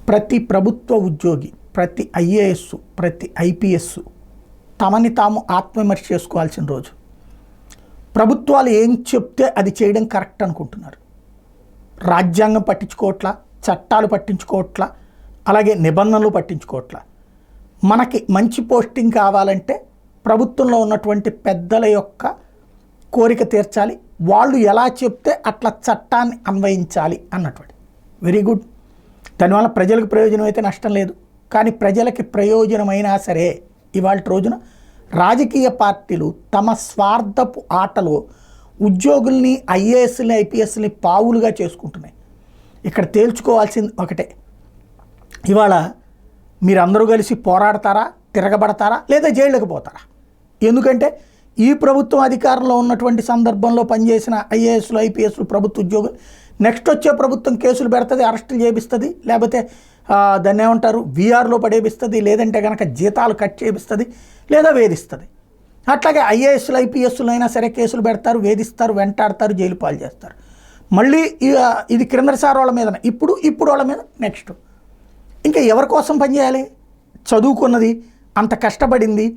ప్రతి ప్రభుత్వ ఉద్యోగి, ప్రతి ఐఏఎస్, ప్రతి ఐపీఎస్ తమని తాము ఆత్మవిమర్శ చేసుకోవాల్సిన రోజు. ప్రభుత్వాలు ఏం చెప్తే అది చేయడం కరెక్ట్ అనుకుంటున్నారు. రాజ్యాంగం పట్టించుకోవట్లా, చట్టాలు పట్టించుకోవట్లా, అలాగే నిబంధనలు పట్టించుకోవట్లా. మనకి మంచి పోస్టింగ్ కావాలంటే ప్రభుత్వంలో ఉన్నటువంటి పెద్దల యొక్క కోరిక తీర్చాలి, వాళ్ళు ఎలా చెప్తే అట్లా చట్టాన్ని అన్వయించాలి అన్నటువంటి. Very good. దానివల్ల ప్రజలకు ప్రయోజనం అయితే నష్టం లేదు. కానీ ప్రజలకి ప్రయోజనమైనా సరే ఇవాళ రోజున రాజకీయ పార్టీలు తమ స్వార్థపు ఆటలో ఉద్యోగుల్ని, ఐఏఎస్ని, ఐపీఎస్ని పావులుగా చేసుకుంటున్నాయి. ఇక్కడ తేల్చుకోవాల్సింది ఒకటే, ఇవాళ మీరందరూ కలిసి పోరాడతారా, తిరగబడతారా, లేదా జైళ్ళకి పోతారా? ఎందుకంటే ఈ ప్రభుత్వం అధికారంలో ఉన్నటువంటి సందర్భంలో పనిచేసిన ఐఏఎస్లు, ఐపీఎస్లు, ప్రభుత్వ ఉద్యోగులు నెక్స్ట్ వచ్చే ప్రభుత్వం కేసులు పెడుతుంది, అరెస్టులు చేపిస్తుంది, లేకపోతే దాన్ని ఏమంటారు వీఆర్లో పడేపిస్తుంది, లేదంటే కనుక జీతాలు కట్ చేపిస్తుంది, లేదా వేధిస్తుంది. అట్లాగే ఐఏఎస్లు, ఐపీఎస్లు అయినా సరే కేసులు పెడతారు, వేధిస్తారు, వెంటాడతారు, జైలు పాలు చేస్తారు. మళ్ళీ ఇది క్రిందసారి వాళ్ళ మీద, ఇప్పుడు వాళ్ళ మీద నెక్స్ట్. ఇంకా ఎవరి కోసం పనిచేయాలి? చదువుకున్నది, అంత కష్టపడింది,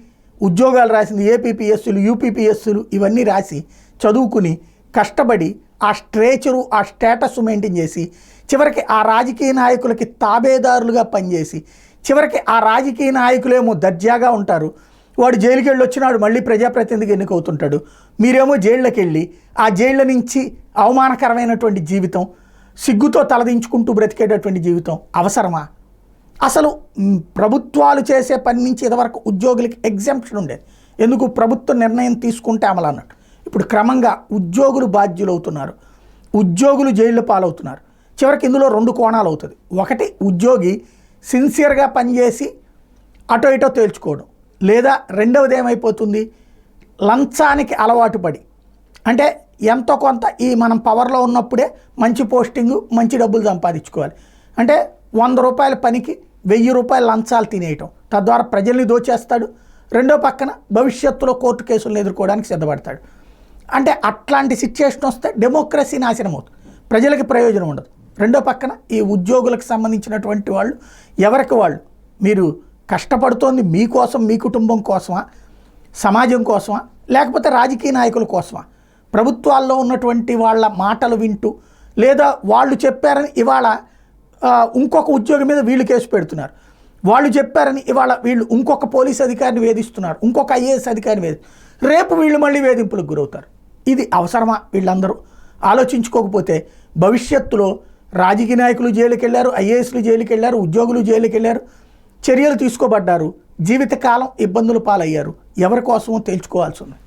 ఉద్యోగాలు రాసింది, ఏపీపీఎస్సులు, యూపీపీఎస్సులు ఇవన్నీ రాసి చదువుకుని కష్టపడి ఆ స్ట్రేచరు, ఆ స్టేటస్ మెయింటైన్ చేసి చివరికి ఆ రాజకీయ నాయకులకి తాబేదారులుగా పనిచేసి చివరికి ఆ రాజకీయ నాయకులేమో దర్జాగా ఉంటారు. వాడు జైలుకి వెళ్ళి వచ్చినాడు, మళ్ళీ ప్రజాప్రతినిధిగా ఎన్నికవుతుంటాడు. మీరేమో జైళ్ళకి వెళ్ళి ఆ జైళ్ళ నుంచి అవమానకరమైనటువంటి జీవితం, సిగ్గుతో తలదించుకుంటూ బ్రతికేటటువంటి జీవితం అవసరమా? అసలు ప్రభుత్వాలు చేసే పని నుంచి ఇదివరకు ఉద్యోగులకి ఎగ్జంప్షన్ ఉండేది. ఎందుకు? ప్రభుత్వ నిర్ణయం తీసుకుంటే అమలు అన్నట్టు. ఇప్పుడు క్రమంగా ఉద్యోగులు బాధ్యులు అవుతున్నారు, ఉద్యోగులు జైళ్ళు పాలవుతున్నారు. చివరికి ఇందులో రెండు కోణాలు అవుతుంది. ఒకటి, ఉద్యోగి సిన్సియర్గా పనిచేసి అటో ఇటో తేల్చుకోవడం, లేదా రెండవది ఏమైపోతుంది, లంచానికి అలవాటు పడి, అంటే ఎంతో కొంత ఈ మనం పవర్లో ఉన్నప్పుడే మంచి పోస్టింగు, మంచి డబ్బులు సంపాదించుకోవాలి అంటే 100 రూపాయల పనికి 1000 రూపాయల లంచాలు తినేయటం, తద్వారా ప్రజల్ని దోచేస్తాడు. రెండో పక్కన భవిష్యత్తులో కోర్టు కేసులను ఎదుర్కోవడానికి సిద్ధపడతాడు. అంటే అట్లాంటి సిచ్యుయేషన్ వస్తే డెమోక్రసీ నాశనం అవుతుంది, ప్రజలకి ప్రయోజనం ఉండదు. రెండో పక్కన ఈ ఉద్యోగులకు సంబంధించినటువంటి వాళ్ళు ఎవరికి వాళ్ళు, మీరు కష్టపడుతోంది మీకోసం, మీ కుటుంబం కోసమా, సమాజం కోసమా, లేకపోతే రాజకీయ నాయకుల కోసమా? ప్రభుత్వాల్లో ఉన్నటువంటి వాళ్ళ మాటలు వింటూ, లేదా వాళ్ళు చెప్పారని ఇవాళ ఇంకొక ఉద్యోగం మీద వీళ్ళు కేసు పెడుతున్నారు, వాళ్ళు చెప్పారని ఇవాళ వీళ్ళు ఇంకొక పోలీస్ అధికారిని వేధిస్తున్నారు, ఇంకొక ఐఏఎస్ అధికారిని రేపు వీళ్ళు మళ్ళీ వేధింపులకు గురవుతారు. ఇది అవసరమా? వీళ్ళందరూ ఆలోచించుకోకపోతే భవిష్యత్తులో రాజకీయ నాయకులు జైలుకి వెళ్ళారు, ఐఏఎస్లు జైలుకి వెళ్ళారు, ఉద్యోగులు జైలుకి వెళ్ళారు, చర్యలు తీసుకోబడ్డారు, జీవితకాలం ఇబ్బందులు పాలయ్యారు. ఎవరి కోసమో తేల్చుకోవాల్సి ఉంది.